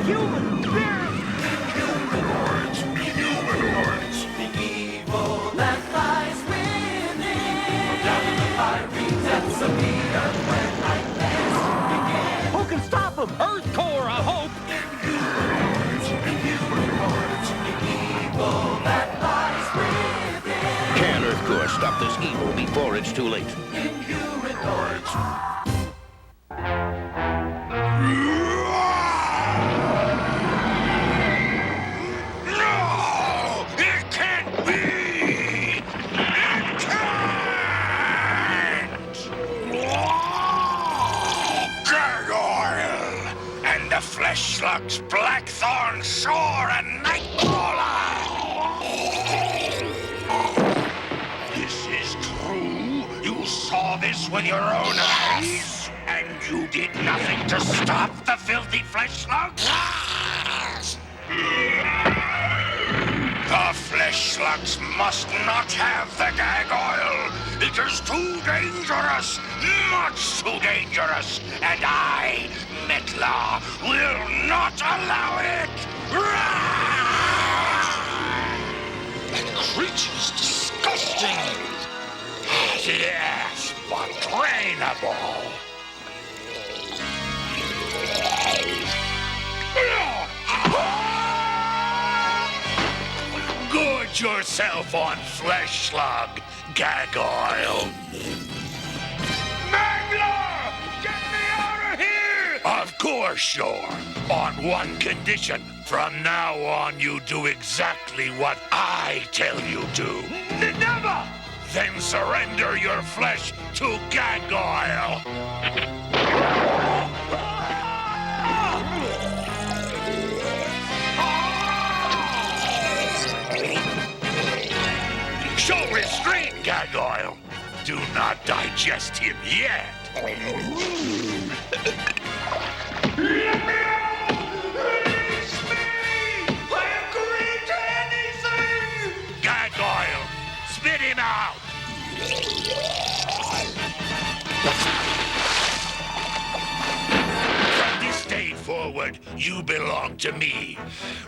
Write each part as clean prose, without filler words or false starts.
human! Humanoids! Humanoids! The evil that lies within. Down in the fiery depths of the earth where nightmares begin. Who can stop him? Earth core, I hope! Humanoids! Humanoids! The evil that lies within. Can Earth Core stop this evil before it's too late? Inhumanoids. No! It can't be! It can't! Gargoyle! And the flesh slugs, Blackthorn, Shore, and Nightcrawler! This is true? You saw this with your own eyes? And you did nothing to stop the filthy flesh slugs? The flesh slugs must not have the gag oil. It is too dangerous, much too dangerous, and I, Metla, will not allow it. That creature's disgusting. Yes, but trainable. Gorge yourself on flesh slug, Gargoyle. Magla! Get me out of here! Of course, sure. On one condition. From now on, you do exactly what I tell you to. Never! Then surrender your flesh to Gargoyle. Show restraint, Gargoyle. Do not digest him yet. Let me out! Release me! I agree to anything! Gargoyle, spit him out! From this day forward, you belong to me.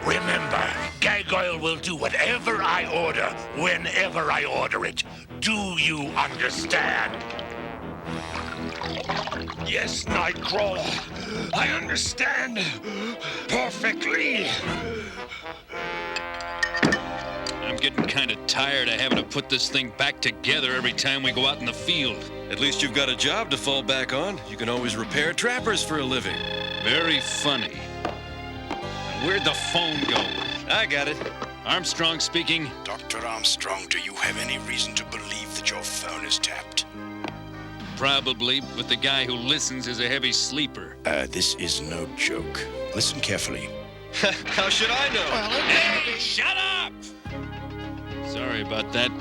Remember, Gargoyle will do whatever I order, whenever I order it. Do you understand? Yes, Nightcrawler. I understand perfectly. I'm getting kind of tired of having to put this thing back together every time we go out in the field. At least you've got a job to fall back on. You can always repair trappers for a living. Very funny. Where'd the phone go? I got it. Armstrong speaking. Dr. Armstrong, do you have any reason to believe that your phone is tapped? Probably, but the guy who listens is a heavy sleeper. This is no joke. Listen carefully. How should I know? Hey, shut up! Sorry about that.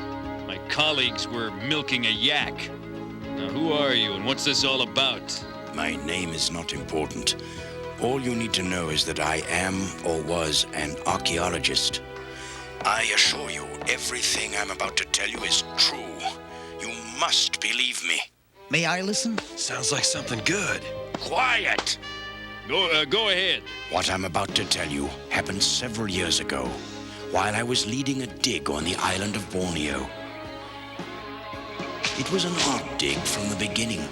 My colleagues were milking a yak. Now, who are you and what's this all about? My name is not important. All you need to know is that I am or was an archaeologist. I assure you, everything I'm about to tell you is true. You must believe me. May I listen? Sounds like something good. Quiet! Go ahead. What I'm about to tell you happened several years ago, while I was leading a dig on the island of Borneo. It was an art dig from the beginning.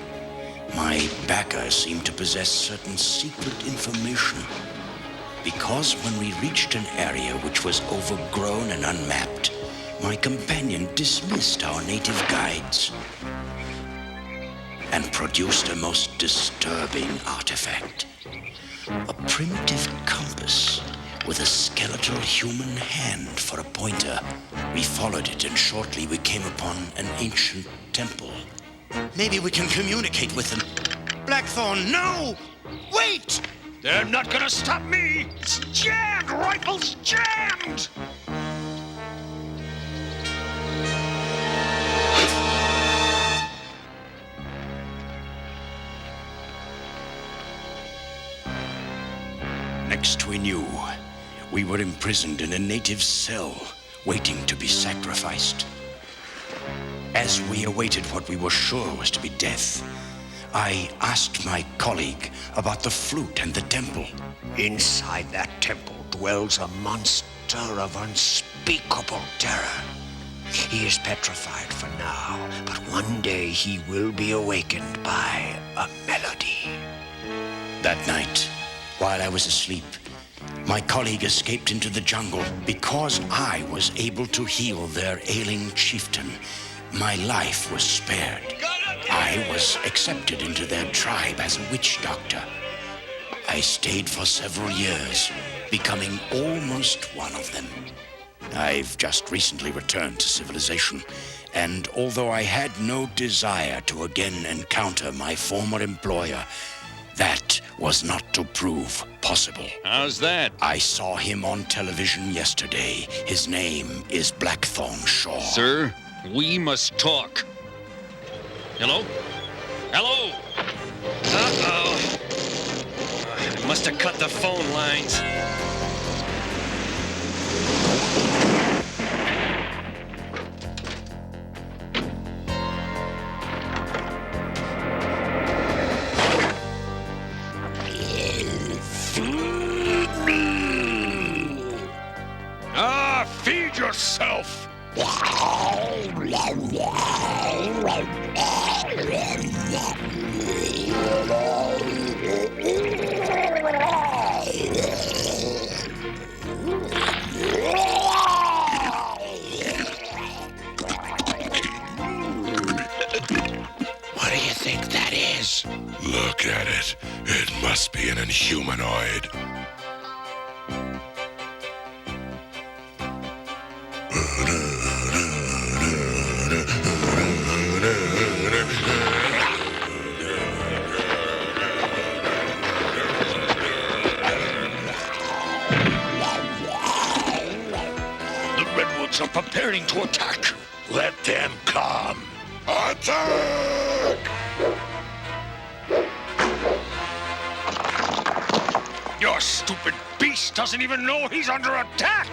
My backer seemed to possess certain secret information. Because when we reached an area which was overgrown and unmapped, my companion dismissed our native guides and produced a most disturbing artifact. A primitive compass with a skeletal human hand for a pointer. We followed it, and shortly we came upon an ancient temple. Maybe we can communicate with them. Blackthorn, no! Wait! They're not gonna stop me! It's jammed! Rifle's jammed! Next we knew, we were imprisoned in a native cell, waiting to be sacrificed. As we awaited what we were sure was to be death, I asked my colleague about the flute and the temple. Inside that temple dwells a monster of unspeakable terror. He is petrified for now, but one day he will be awakened by a melody. That night, while I was asleep, my colleague escaped into the jungle. Because I was able to heal their ailing chieftain, my life was spared. I was accepted into their tribe as a witch doctor. I stayed for several years, becoming almost one of them. I've just recently returned to civilization, and although I had no desire to again encounter my former employer, that was not to prove possible. How's that? I saw him on television yesterday. His name is Blackthorn Shaw. Sir, we must talk. Hello? Hello? Uh-oh. I must have cut the phone lines. Feed yourself! What do you think that is? Look at it. It must be an Inhumanoid. The Redwoods are preparing to attack. Let them come. Attack! Your stupid beast doesn't even know he's under attack!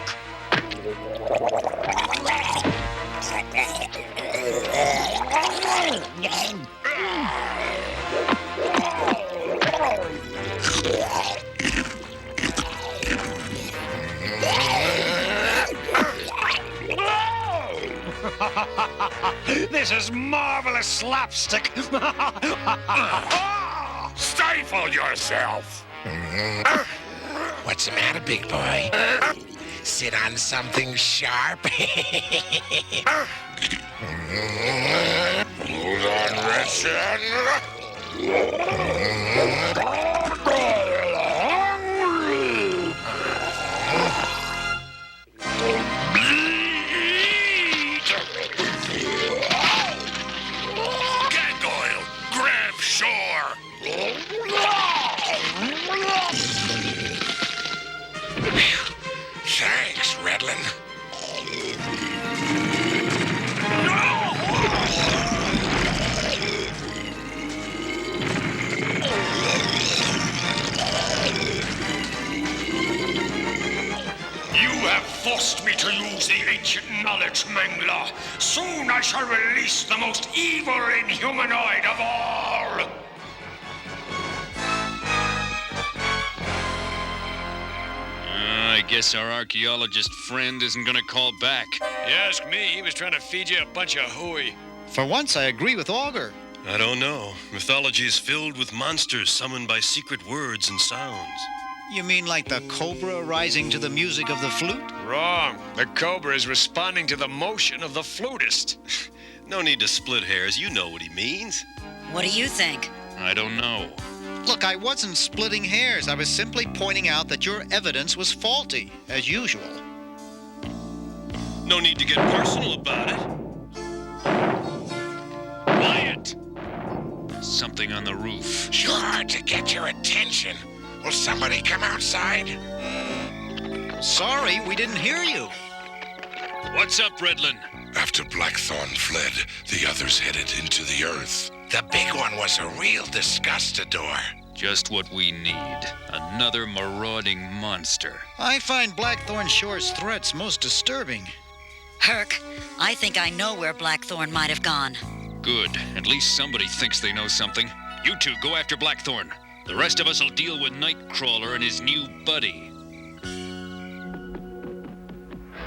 This is marvelous slapstick! Stifle yourself! What's the matter, big boy? Sit on something sharp? Hold on, Redson. Gargoyle, grab shore! Thanks, Redlin. You have forced me to use the ancient knowledge, Mangler. Soon I shall release the most evil Inhumanoid of all! I guess our archaeologist friend isn't gonna call back. You ask me, he was trying to feed you a bunch of hooey. For once, I agree with Augur. I don't know. Mythology is filled with monsters summoned by secret words and sounds. You mean like the cobra rising to the music of the flute? Wrong. The cobra is responding to the motion of the flutist. No need to split hairs. You know what he means. What do you think? I don't know. Look, I wasn't splitting hairs. I was simply pointing out that your evidence was faulty, as usual. No need to get personal about it. Quiet! Something on the roof. Sure, to get your attention. Will somebody come outside? Sorry, we didn't hear you. What's up, Redlin? After Blackthorn fled, the others headed into the earth. The big one was a real disgustador. Just what we need. Another marauding monster. I find Blackthorn Shore's threats most disturbing. Herc, I think I know where Blackthorn might have gone. Good. At least somebody thinks they know something. You two go after Blackthorn. The rest of us will deal with Nightcrawler and his new buddy.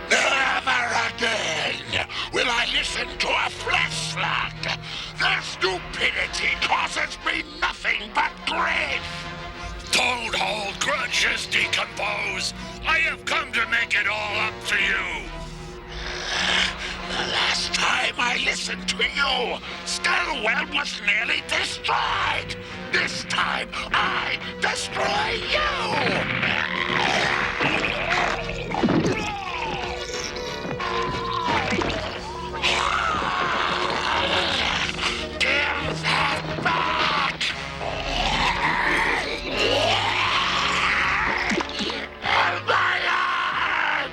Never again will I listen to a flesh slug. Their stupidity causes me nothing but grief. Don't hold grudges, Decompose. I have come to make it all up to you. The last time I listened to you, Stillwell was nearly destroyed. This time, I destroy Give them back! My arm!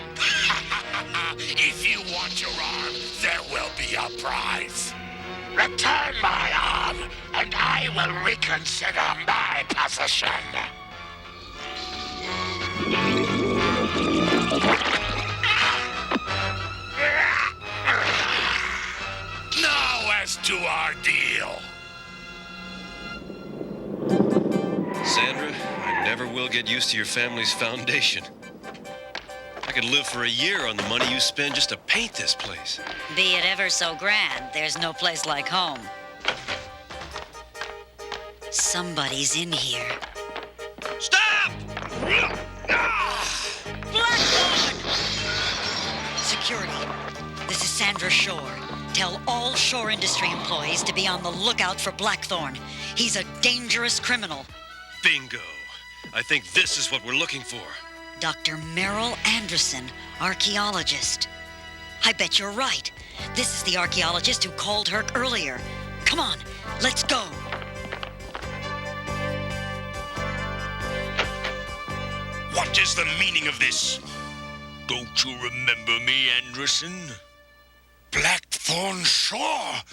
If you want your arm, there will be a price. Return my arm, and I will reconsider my position. Now as to our deal. Sandra, I never will get used to your family's foundation. I could live for a year on the money you spend just to paint this place. Be it ever so grand, there's no place like home. Somebody's in here. Stop! Blackthorn! Security. This is Sandra Shore. Tell all Shore Industry employees to be on the lookout for Blackthorn. He's a dangerous criminal. Bingo. I think this is what we're looking for. Dr. Merrill Anderson, archaeologist. I bet you're right. This is the archaeologist who called Herc earlier. Come on, let's go. What is the meaning of this? Don't you remember me, Anderson? Blackthorn Shore?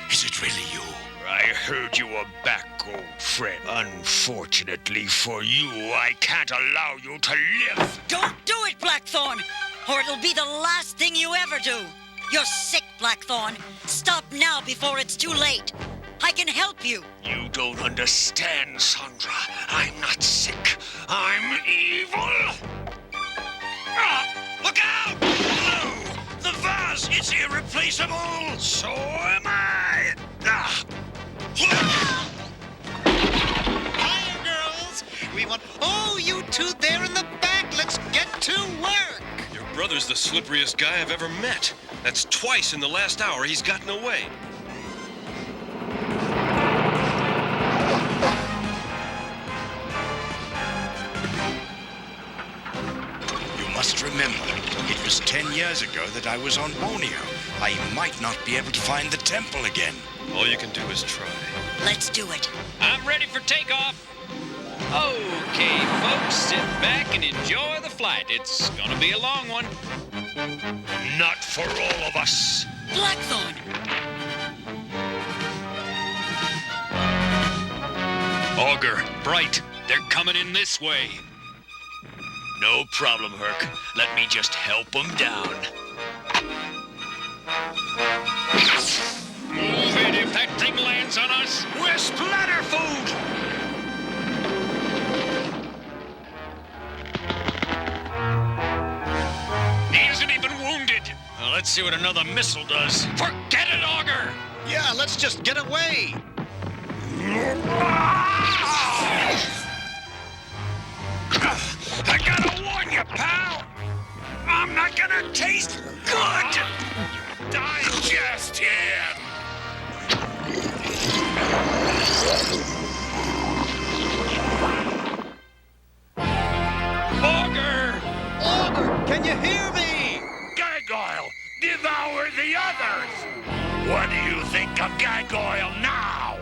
Is it really you? I heard you were back, old friend. Unfortunately for you, I can't allow you to live. Don't do it, Blackthorn, or it'll be the last thing you ever do. You're sick, Blackthorn. Stop now before it's too late. I can help you. You don't understand, Sandra. I'm not sick. I'm evil. Look out! No! The vase is irreplaceable. So am I. Hiya, girls. We want... Oh, you two there in the back. Let's get to work. Your brother's the slipperiest guy I've ever met. That's twice in the last hour he's gotten away. You must remember, it was 10 years ago that I was on Borneo. I might not be able to find the temple again. All you can do is try. Let's do it. I'm ready for takeoff. Okay, folks, sit back and enjoy the flight. It's gonna be a long one. Not for all of us. Blackthorn! Augur, Bright, they're coming in this way. No problem, Herc. Let me just help them down. Move it if that thing lands on us. We're splatter food! He isn't even wounded. Well, let's see what another missile does. Forget it, Augur! Yeah, let's just get away. I gotta warn you, pal. I'm not gonna taste good. Digest him. Augur! Augur, can you hear me? Gargoyle, devour the others. What do you think of Gargoyle now?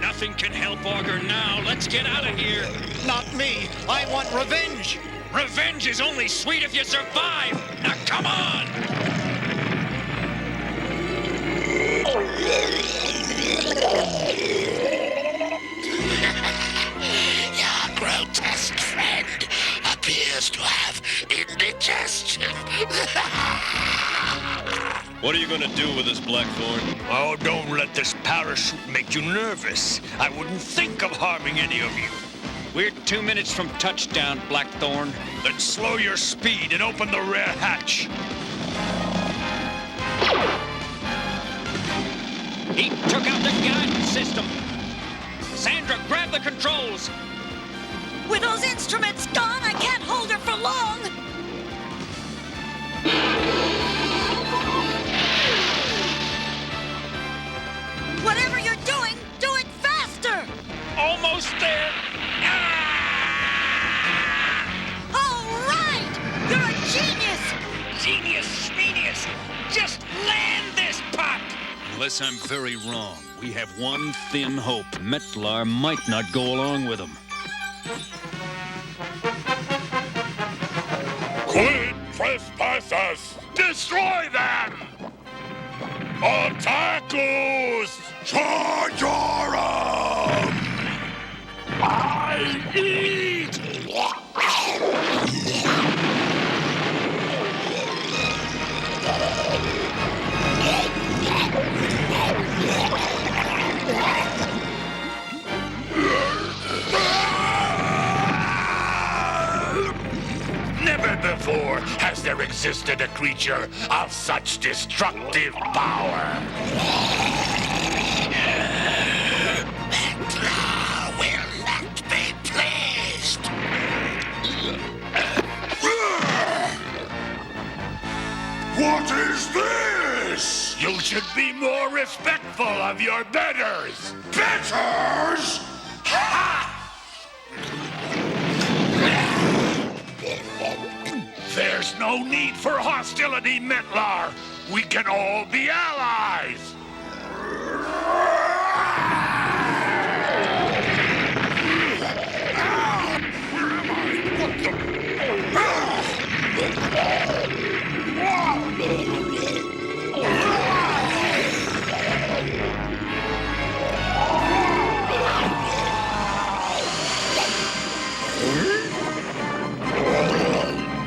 Nothing can help Augur now. Let's get out of here. Not me. I want revenge. Revenge is only sweet if you survive. Now, come on! Your grotesque friend appears to have indigestion. What are you gonna do with this, Blackthorn? Oh, don't let this parachute make you nervous. I wouldn't think of harming any of you. We're 2 minutes from touchdown, Blackthorn. Then slow your speed and open the rear hatch. He took out the guidance system. Sandra, grab the controls. With those instruments gone, I can't hold her for long. Whatever you're doing, do it faster! Almost there. All right! You're a genius! Genius. Just land this pup. Unless I'm very wrong, we have one thin hope. Metlar might not go along with him. Quit trespassers! Destroy them! Attackers! Chargerum! I eat! Never before has there existed a creature of such destructive power. Metla will not be pleased. What is this? You should be more respectful of your betters. Betters? Ha! There's no need for hostility, Metlar. We can all be allies. Where am I?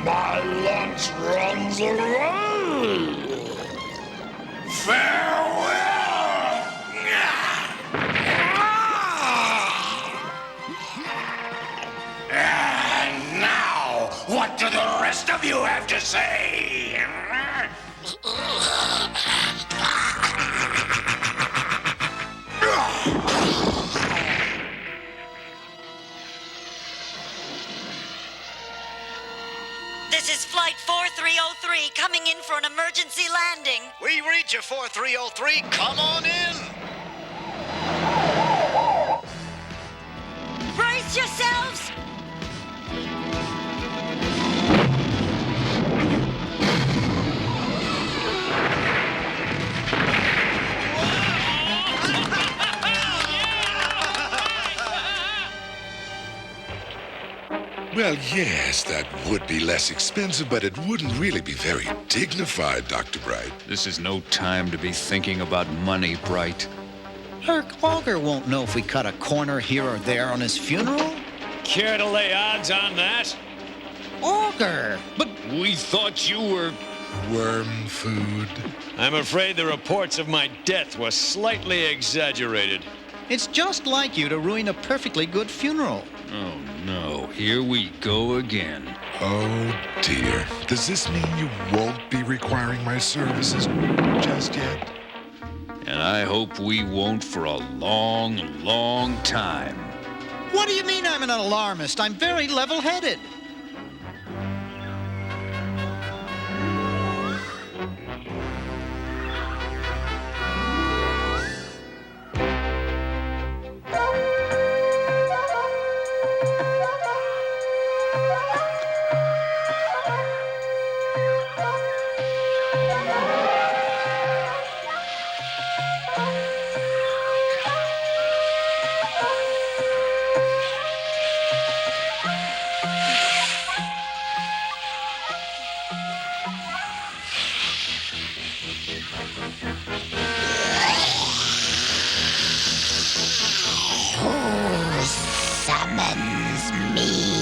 My lunch runs away. Farewell. And now, what do the rest of you have to say? This is Flight 4303 coming in for an emergency landing. We read you, 4303. Come on in. Brace yourselves! Well, yes, that would be less expensive, but it wouldn't really be very dignified, Dr. Bright. This is no time to be thinking about money, Bright. Herc Auger won't know if we cut a corner here or there on his funeral. Care to lay odds on that? Auger! But we thought you were... Worm food. I'm afraid the reports of my death were slightly exaggerated. It's just like you to ruin a perfectly good funeral. Oh, no. Here we go again. Oh, dear. Does this mean you won't be requiring my services just yet? And I hope we won't for a long, long time. What do you mean I'm an alarmist? I'm very level-headed. Summons me.